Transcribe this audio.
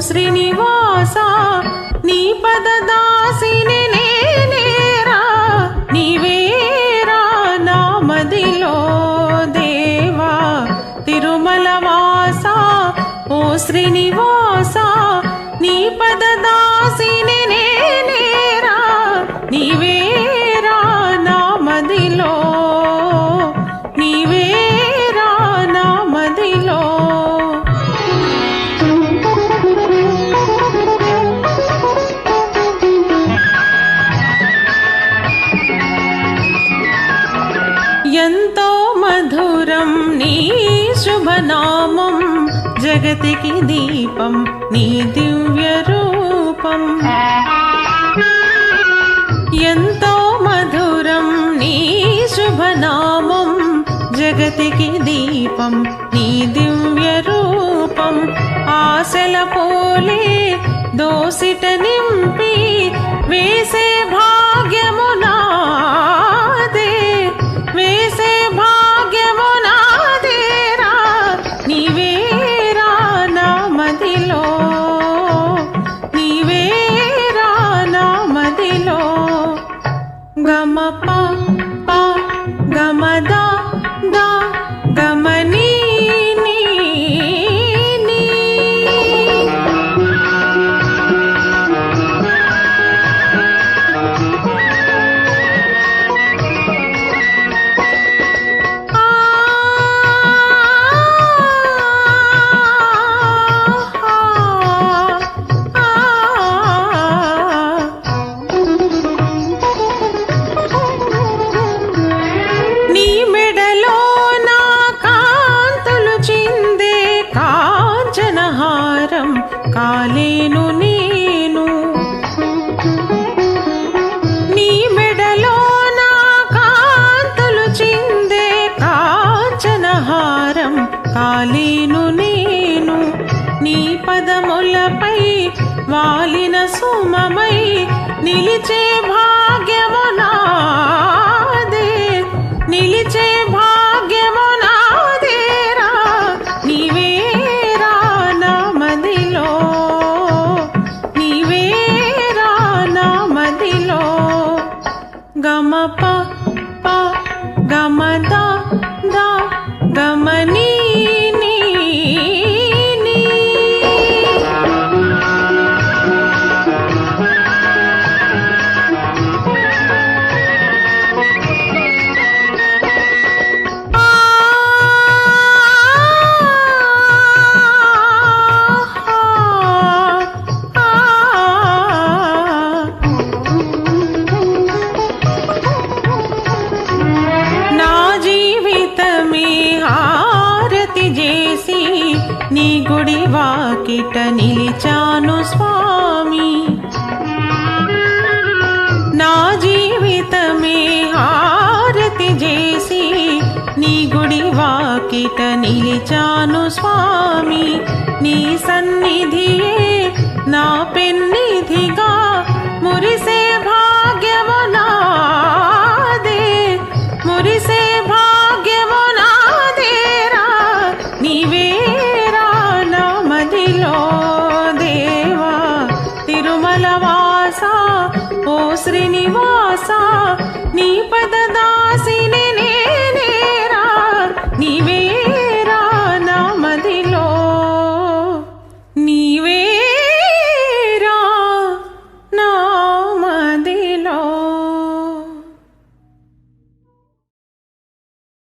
శ్రీనివాస నీ పదదాసిని నేనేరా నీవేరా నా మదిలో దేవా తిరుమల వాస ఓ శ్రీనివాస నీ పదదాసిని నేనేరా నీవేరా నా మదిలో నీవేరా నా మదిలో ఎంతో మధురం నీ శుభనామం జగతికి దీపం నీ దివ్య రూపం ఎంతో మధురం నీ శుభనామం జగతికి దీపం నీ దివ్య రూపం ఆశల పోలే దోసిట నింపి వేసే భాగ్యము నాదే వేసే భాగ్యము నాదేరా నీవేరా నా మదిలో నీవేరా నా మదిలో గమ ప ప గమ ద ద గమని నీ నీ నీ మెడలో నా కాంతులు చిందే కాంచనహారం కాలేను నేను నీ మెడలో నా కాంతులు చిందే కాంచనహారం కాలేను నేను నీ పదములపై వాలిన సుమమై నిలిచే భాగ్యము నాదే నిలిచే భాగ్యము నాదేరా నీవేరా నా మదిలో నీవేరా నా మదిలో గమ ప ప గమ ద ద గమని నీ నీ నా జీవితమే హారతి చేసి నీ గుడి వాకిట నిలిచాను స్వామి నా జీవితమే హారతి చేసి నీ గుడి వాకిట నిలిచాను స్వామి నీ సన్నిధియే నా పెన్నిధిగా మురిసే భాగ్యము నాదే మురిసే భాగ్యము నాదేరా నీవేరా నా మదిలో దేవా తిరుమల వాస ఓ శ్రీనివాస నీ పద